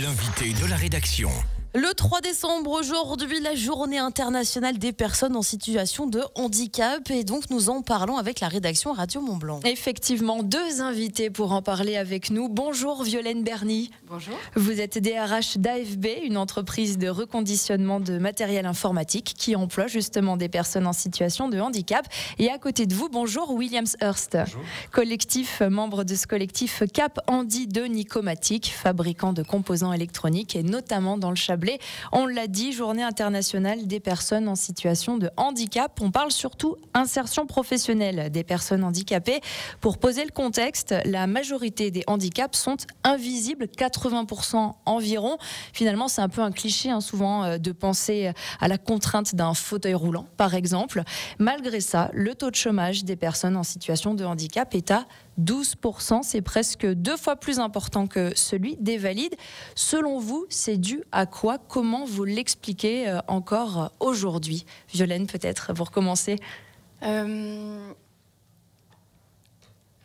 L'invité de la rédaction. Le 3 décembre, aujourd'hui, la journée internationale des personnes en situation de handicap. Et donc, nous en parlons avec la rédaction Radio Mont-Blanc. Effectivement, deux invités pour en parler avec nous. Bonjour Violaine Berny. Bonjour. Vous êtes DRH d'AFB, une entreprise de reconditionnement de matériel informatique qui emploie justement des personnes en situation de handicap. Et à côté de vous, bonjour Williams Hurst. Bonjour. Membre de ce collectif Cap Handi de Nicomatic, fabricant de composants électroniques et notamment dans le Chablais. On l'a dit, journée internationale des personnes en situation de handicap. On parle surtout insertion professionnelle des personnes handicapées. Pour poser le contexte, la majorité des handicaps sont invisibles, 80% environ. Finalement, c'est un peu un cliché souvent de penser à la contrainte d'un fauteuil roulant, par exemple. Malgré ça, le taux de chômage des personnes en situation de handicap est à 12%, c'est presque 2 fois plus important que celui des valides. Selon vous, c'est dû à quoi? Comment vous l'expliquez encore aujourd'hui? Violaine, peut-être, vous recommencez.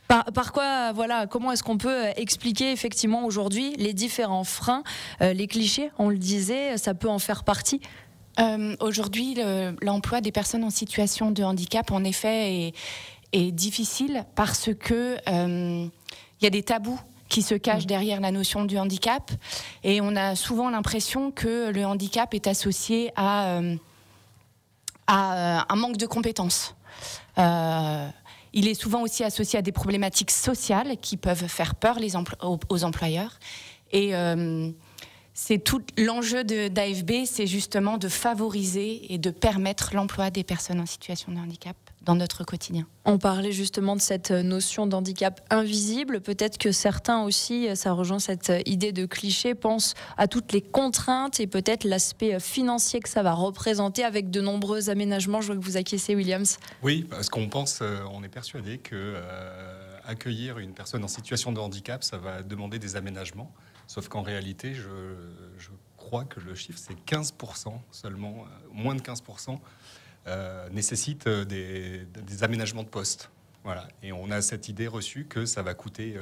Par quoi, voilà, comment est-ce qu'on peut expliquer effectivement aujourd'hui les différents freins, les clichés, on le disait, ça peut en faire partie? Aujourd'hui, l'emploi des personnes en situation de handicap, en effet, est difficile parce que y a des tabous qui se cachent derrière la notion du handicap, et on a souvent l'impression que le handicap est associé à un manque de compétences. Il est souvent aussi associé à des problématiques sociales qui peuvent faire peur aux employeurs. Et c'est tout l'enjeu d'AFB, c'est justement de favoriser et de permettre l'emploi des personnes en situation de handicap dans notre quotidien. On parlait justement de cette notion d'handicap invisible. Peut-être que certains aussi, ça rejoint cette idée de cliché, pensent à toutes les contraintes et peut-être l'aspect financier que ça va représenter avec de nombreux aménagements. Je vois que vous acquiescez, Williams. Oui, parce qu'on pense, on est persuadé que accueillir une personne en situation de handicap, ça va demander des aménagements. Sauf qu'en réalité, je crois que le chiffre, c'est 15% seulement, moins de 15%. Nécessite des aménagements de poste. Voilà. Et on a cette idée reçue que ça va coûter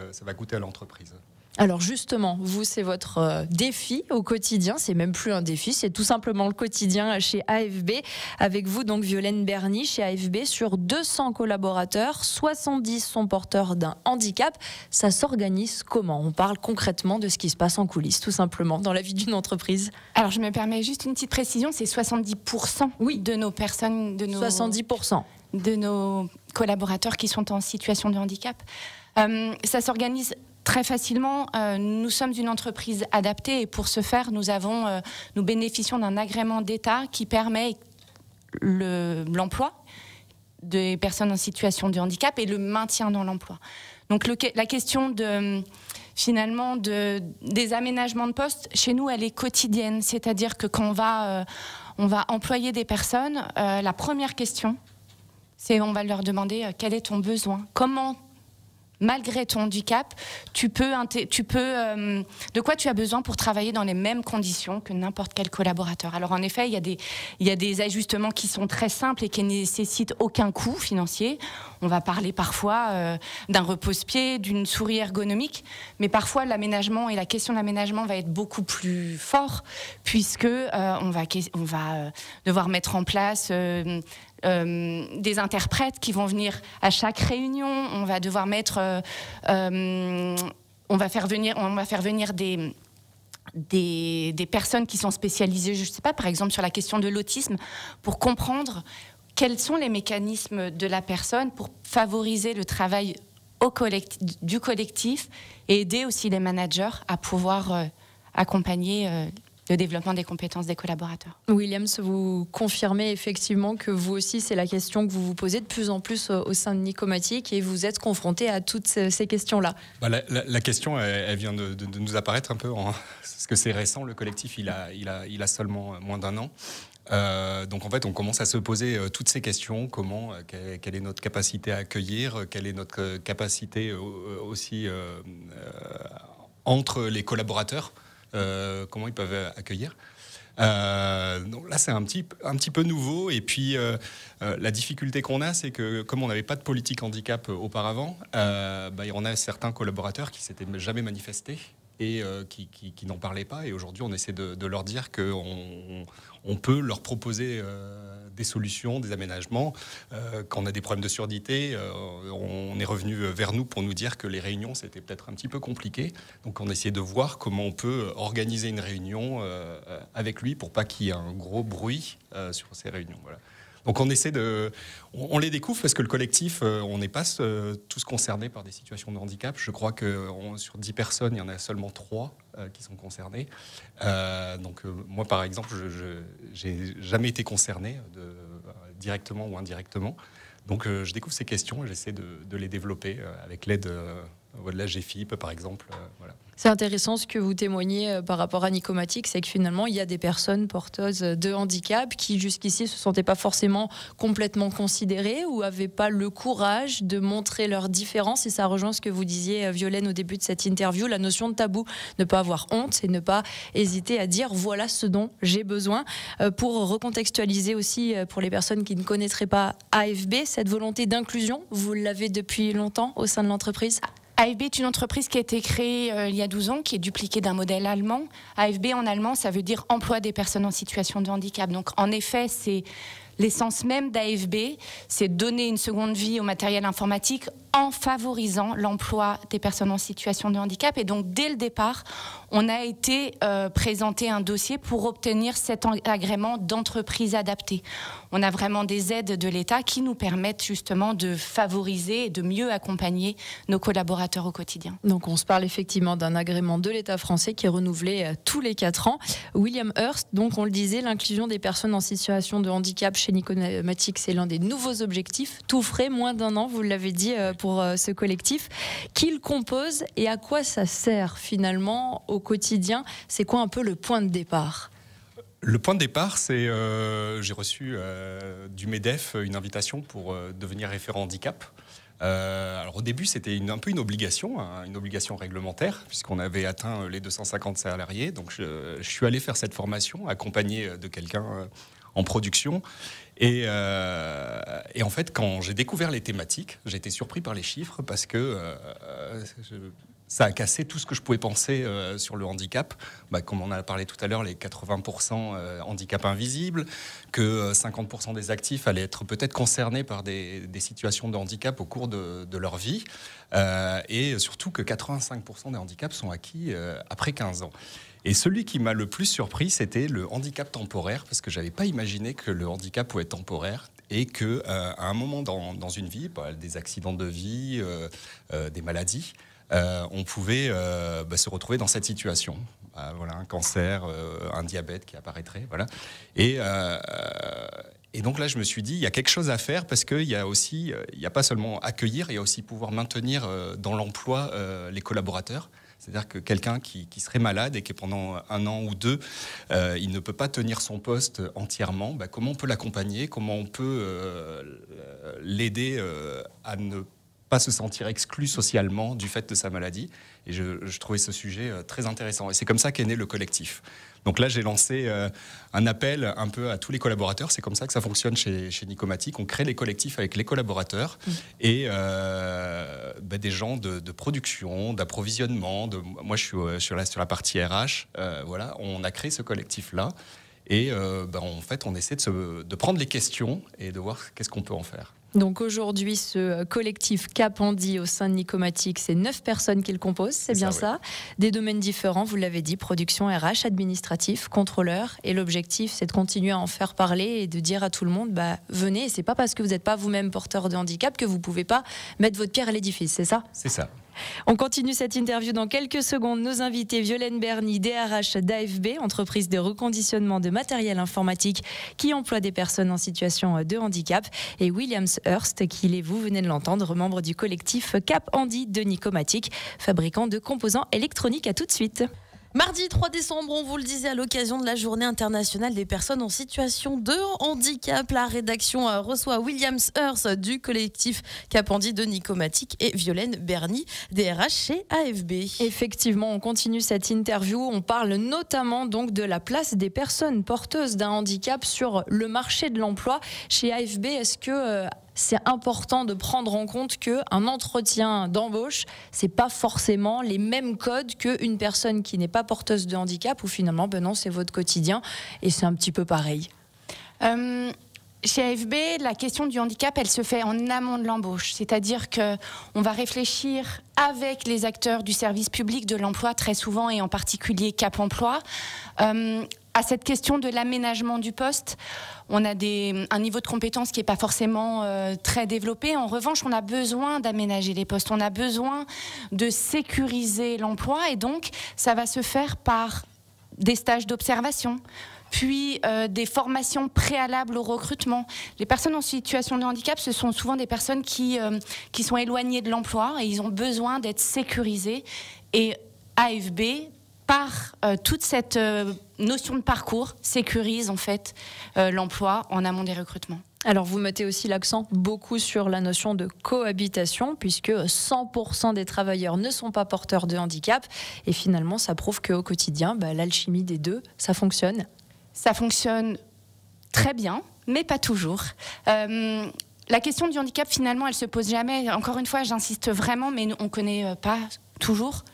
à l'entreprise. Alors justement, vous, c'est votre défi au quotidien. C'est même plus un défi, c'est tout simplement le quotidien chez AFB. Avec vous, donc, Violaine Berny, chez AFB, sur 200 collaborateurs, 70 sont porteurs d'un handicap. Ça s'organise comment? On parle concrètement de ce qui se passe en coulisses, tout simplement, dans la vie d'une entreprise. Alors, je me permets juste une petite précision, c'est 70% de nos personnes, 70% de nos collaborateurs qui sont en situation de handicap. Ça s'organise très facilement. Nous sommes une entreprise adaptée, et pour ce faire, nous bénéficions d'un agrément d'État qui permet l'emploi des personnes en situation de handicap et le maintien dans l'emploi. Donc la question finalement des aménagements de poste, chez nous, elle est quotidienne. C'est-à-dire que quand on va employer des personnes, la première question, c'est on va leur demander quel est ton besoin, comment, malgré ton handicap, de quoi tu as besoin pour travailler dans les mêmes conditions que n'importe quel collaborateur. Alors en effet, il y a des ajustements qui sont très simples et qui ne nécessitent aucun coût financier. On va parler parfois d'un repose-pied, d'une souris ergonomique, mais parfois l'aménagement et la question de l'aménagement va être beaucoup plus fort, puisque on va devoir mettre en place des interprètes qui vont venir à chaque réunion. On va devoir on va faire venir des personnes qui sont spécialisées, je ne sais pas, par exemple sur la question de l'autisme, pour comprendre quels sont les mécanismes de la personne pour favoriser le travail du collectif et aider aussi les managers à pouvoir accompagner le développement des compétences des collaborateurs. Williams, vous confirmez effectivement que vous aussi, c'est la question que vous vous posez de plus en plus au sein de Nicomatic, et vous êtes confronté à toutes ces questions-là. La question, elle vient de nous apparaître un peu, parce que c'est récent, le collectif, il a seulement moins d'un an. Donc en fait, on commence à se poser toutes ces questions. Quelle est notre capacité à accueillir? Quelle est notre capacité aussi entre les collaborateurs? Comment ils peuvent accueillir. Donc là, c'est un petit peu nouveau. Et puis, la difficulté qu'on a, c'est que comme on n'avait pas de politique handicap auparavant, on a certains collaborateurs qui s'étaient jamais manifestés et qui n'en parlaient pas. Et aujourd'hui, on essaie de leur dire qu'on peut leur proposer des solutions, des aménagements. Quand on a des problèmes de surdité, on est revenu vers nous pour nous dire que les réunions, c'était peut-être un petit peu compliqué. Donc on essaie de voir comment on peut organiser une réunion avec lui pour pas qu'il y ait un gros bruit sur ces réunions. Voilà. Donc on les découvre parce que le collectif, on n'est pas tous concernés par des situations de handicap. Je crois que sur 10 personnes, il y en a seulement 3 qui sont concernées. Donc moi, par exemple, je n'ai jamais été concerné directement ou indirectement. Donc je découvre ces questions et j'essaie de les développer avec l'aide de la GFIP, par exemple. Voilà. C'est intéressant ce que vous témoignez par rapport à Nicomatic, c'est que finalement, il y a des personnes porteuses de handicap qui jusqu'ici ne se sentaient pas forcément complètement considérées ou n'avaient pas le courage de montrer leurs différences. Et ça rejoint ce que vous disiez, Violaine, au début de cette interview, la notion de tabou. Ne pas avoir honte et ne pas hésiter à dire voilà ce dont j'ai besoin. Pour recontextualiser aussi pour les personnes qui ne connaîtraient pas AFB, cette volonté d'inclusion, vous l'avez depuis longtemps au sein de l'entreprise ? AFB est une entreprise qui a été créée il y a 12 ans, qui est dupliquée d'un modèle allemand. AFB en allemand, ça veut dire emploi des personnes en situation de handicap. Donc en effet, c'est l'essence même d'AFB, c'est donner une seconde vie au matériel informatique en favorisant l'emploi des personnes en situation de handicap. Et donc dès le départ, on a été présenter un dossier pour obtenir cet agrément d'entreprise adaptée. On a vraiment des aides de l'État qui nous permettent justement de favoriser et de mieux accompagner nos collaborateurs au quotidien. Donc on se parle effectivement d'un agrément de l'État français qui est renouvelé tous les 4 ans. William Hearst, donc on le disait, l'inclusion des personnes en situation de handicap chez Nicomatic, c'est l'un des nouveaux objectifs. Tout frais, moins d'1 an, vous l'avez dit, pour ce collectif. Qui le compose et à quoi ça sert finalement au quotidien? C'est quoi un peu le point de départ? Le point de départ, c'est j'ai reçu du MEDEF une invitation pour devenir référent handicap. Alors au début, c'était un peu une obligation réglementaire, puisqu'on avait atteint les 250 salariés. Donc je suis allé faire cette formation, accompagné de quelqu'un en production. Et en fait, quand j'ai découvert les thématiques, j'ai été surpris par les chiffres parce que ça a cassé tout ce que je pouvais penser sur le handicap. Comme on a parlé tout à l'heure, les 80% handicap invisible, que 50% des actifs allaient être peut-être concernés par des situations de handicap au cours de leur vie, et surtout que 85% des handicaps sont acquis après 15 ans. Et celui qui m'a le plus surpris, c'était le handicap temporaire, parce que je n'avais pas imaginé que le handicap pouvait être temporaire et qu'à un moment dans une vie, des accidents de vie, des maladies, on pouvait se retrouver dans cette situation. Voilà, un cancer, un diabète qui apparaîtrait. Voilà. Et donc là, je me suis dit, il y a quelque chose à faire parce qu'il y a aussi, il n'y a pas seulement accueillir, il y a aussi pouvoir maintenir dans l'emploi les collaborateurs. C'est-à-dire que quelqu'un qui serait malade et qui pendant 1 an ou 2, il ne peut pas tenir son poste entièrement, comment on peut l'accompagner, comment on peut l'aider à ne pas se sentir exclu socialement du fait de sa maladie. Et je trouvais ce sujet très intéressant. Et c'est comme ça qu'est né le collectif. Donc là, j'ai lancé un appel un peu à tous les collaborateurs. C'est comme ça que ça fonctionne chez Nicomatic. On crée les collectifs avec les collaborateurs et des gens de production, d'approvisionnement. Moi, je suis là sur la partie RH. Voilà, on a créé ce collectif-là. Et en fait, on essaie de prendre les questions et de voir qu'est-ce qu'on peut en faire. Donc aujourd'hui, ce collectif Cap Handi au sein de Nicomatic, c'est 9 personnes qui le composent, c'est bien ça. Des domaines différents, vous l'avez dit, production, RH, administratif, contrôleur. Et l'objectif, c'est de continuer à en faire parler et de dire à tout le monde, venez. Et c'est pas parce que vous n'êtes pas vous-même porteur de handicap que vous pouvez pas mettre votre pierre à l'édifice, c'est ça? C'est ça. On continue cette interview dans quelques secondes. Nos invités, Violaine Berny, DRH d'AFB, entreprise de reconditionnement de matériel informatique qui emploie des personnes en situation de handicap, et William Hearst, qui, vous venez de l'entendre, membre du collectif Cap Handi de Nicomatic, fabricant de composants électroniques. À tout de suite. Mardi 3 décembre, on vous le disait, à l'occasion de la Journée internationale des personnes en situation de handicap, la rédaction reçoit William Hearst du collectif Cap Handi de Nicomatic et Violaine Berny, DRH chez AFB. Effectivement, on continue cette interview. On parle notamment donc de la place des personnes porteuses d'un handicap sur le marché de l'emploi. Chez AFB, est-ce que c'est important de prendre en compte qu'un entretien d'embauche, c'est pas forcément les mêmes codes qu'une personne qui n'est pas porteuse de handicap, où finalement, non, c'est votre quotidien et c'est un petit peu pareil. Chez AFB, la question du handicap, elle se fait en amont de l'embauche. C'est-à-dire qu'on va réfléchir avec les acteurs du service public de l'emploi, très souvent, et en particulier Cap Emploi, à cette question de l'aménagement du poste. On a un niveau de compétence qui n'est pas forcément très développé. En revanche, on a besoin d'aménager les postes. On a besoin de sécuriser l'emploi. Et donc, ça va se faire par des stages d'observation, puis des formations préalables au recrutement. Les personnes en situation de handicap, ce sont souvent des personnes qui sont éloignées de l'emploi et ils ont besoin d'être sécurisés. Et AFB, par toute cette notion de parcours, sécurise en fait l'emploi en amont des recrutements. Alors vous mettez aussi l'accent beaucoup sur la notion de cohabitation, puisque 100% des travailleurs ne sont pas porteurs de handicap. Et finalement, ça prouve qu'au quotidien, l'alchimie des deux, ça fonctionne. Ça fonctionne très bien, mais pas toujours. La question du handicap, finalement, elle se pose jamais. Encore une fois, j'insiste vraiment, mais on ne connaît pas toujours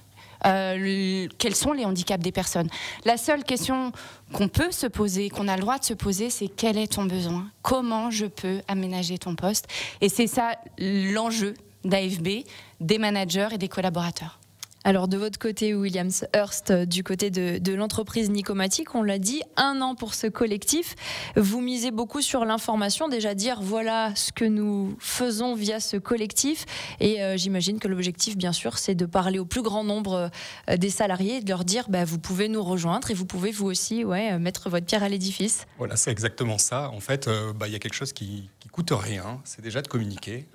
quels sont les handicaps des personnes. La seule question qu'on peut se poser, qu'on a le droit de se poser, c'est quel est ton besoin ? Comment je peux aménager ton poste ? Et c'est ça l'enjeu d'AFB, des managers et des collaborateurs. Alors de votre côté, Williams Hearst, du côté de l'entreprise Nicomatic, on l'a dit, 1 an pour ce collectif. Vous misez beaucoup sur l'information, déjà dire voilà ce que nous faisons via ce collectif. Et j'imagine que l'objectif, bien sûr, c'est de parler au plus grand nombre des salariés et de leur dire vous pouvez nous rejoindre et vous pouvez vous aussi mettre votre pierre à l'édifice. Voilà, c'est exactement ça. En fait, y a quelque chose qui coûte rien, c'est déjà de communiquer,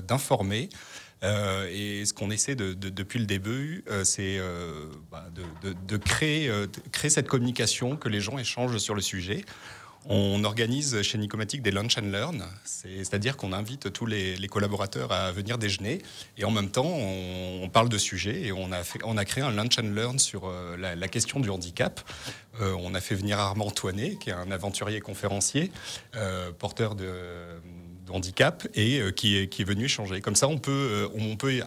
d'informer. Et ce qu'on essaie depuis le début, c'est de créer cette communication, que les gens échangent sur le sujet. On organise chez Nicomatic des lunch and learn, c'est-à-dire qu'on invite tous les collaborateurs à venir déjeuner et en même temps on parle de sujets et on a créé un lunch and learn sur la question du handicap. On a fait venir Armand Toinet, qui est un aventurier conférencier, porteur de handicap et qui est venu échanger. Comme ça, on peut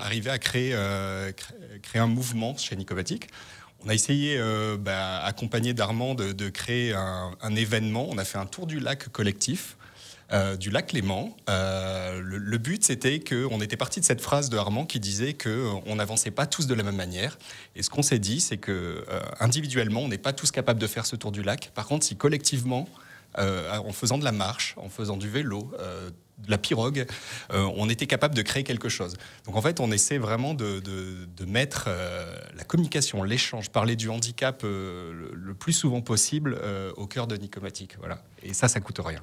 arriver à créer un mouvement chez Nicomatic. On a essayé, accompagné d'Armand, de créer un événement. On a fait un tour du lac collectif, du lac Léman. Le but, c'était qu'on était parti de cette phrase de Armand qui disait qu'on n'avançait pas tous de la même manière. Et ce qu'on s'est dit, c'est que individuellement, on n'est pas tous capables de faire ce tour du lac. Par contre, si collectivement, en faisant de la marche, en faisant du vélo, de la pirogue, on était capable de créer quelque chose. Donc en fait, on essaie vraiment de mettre la communication, l'échange, parler du handicap le plus souvent possible au cœur de Nicomatic. Voilà. Et ça coûte rien.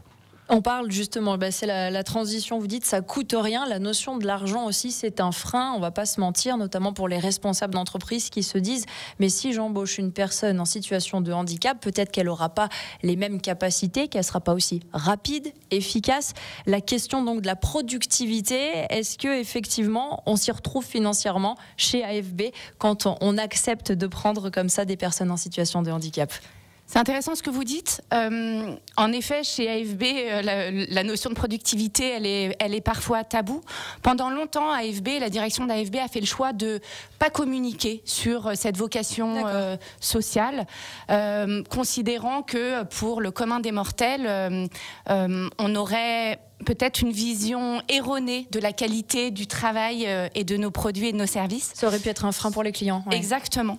On parle justement, c'est la transition, vous dites ça coûte rien, la notion de l'argent aussi c'est un frein, on va pas se mentir, notamment pour les responsables d'entreprise qui se disent mais si j'embauche une personne en situation de handicap, peut-être qu'elle aura pas les mêmes capacités, qu'elle sera pas aussi rapide, efficace. La question donc de la productivité, est-ce que effectivement on s'y retrouve financièrement chez AFB quand on accepte de prendre comme ça des personnes en situation de handicap ? C'est intéressant ce que vous dites. En effet, chez AFB, la notion de productivité, elle est parfois taboue. Pendant longtemps, la direction d'AFB a fait le choix de pas communiquer sur cette vocation sociale, considérant que pour le commun des mortels, on aurait peut-être une vision erronée de la qualité du travail et de nos produits et de nos services. Ça aurait pu être un frein pour les clients. Ouais. Exactement.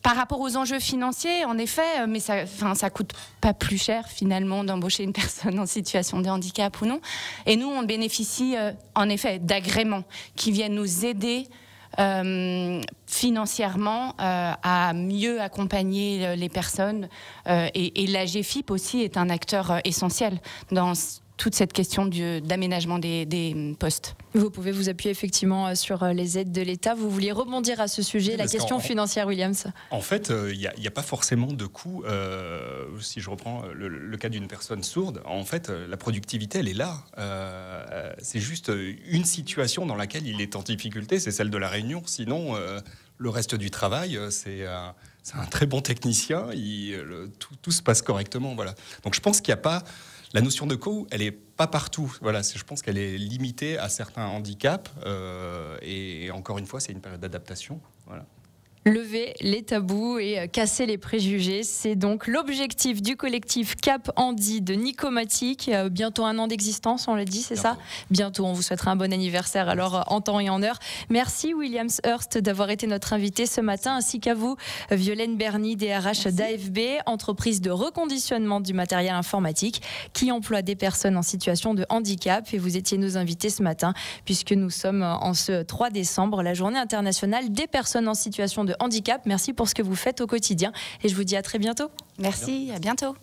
Par rapport aux enjeux financiers, en effet, mais ça coûte pas plus cher finalement d'embaucher une personne en situation de handicap ou non. Et nous, on bénéficie en effet d'agréments qui viennent nous aider financièrement à mieux accompagner les personnes. Et l'AGFIP aussi est un acteur essentiel dans toute cette question d'aménagement des postes. Vous pouvez vous appuyer effectivement sur les aides de l'État. Vous vouliez rebondir à ce sujet, la question financière, Williams. En fait, il n'y a pas forcément de coût. Si je reprends le cas d'une personne sourde, en fait, la productivité, elle est là. C'est juste une situation dans laquelle il est en difficulté, c'est celle de la réunion. Sinon, le reste du travail, c'est un très bon technicien. Tout se passe correctement. Voilà. Donc je pense qu'il n'y a pas... La notion de coût, elle n'est pas partout. Voilà, je pense qu'elle est limitée à certains handicaps. Et encore une fois, c'est une période d'adaptation. Voilà. Lever les tabous et casser les préjugés, c'est donc l'objectif du collectif Cap Handi de Nicomatic. Bientôt 1 an d'existence, on l'a dit, c'est ça? Bientôt, on vous souhaitera un bon anniversaire alors en temps et en heure. Merci Williams Hearst d'avoir été notre invité ce matin, ainsi qu'à vous Violaine Berny, DRH d'AFB, entreprise de reconditionnement du matériel informatique qui emploie des personnes en situation de handicap. Et vous étiez nos invités ce matin puisque nous sommes en ce 3 décembre, la journée internationale des personnes en situation de handicap. Merci pour ce que vous faites au quotidien et je vous dis à très bientôt. Merci, à bientôt.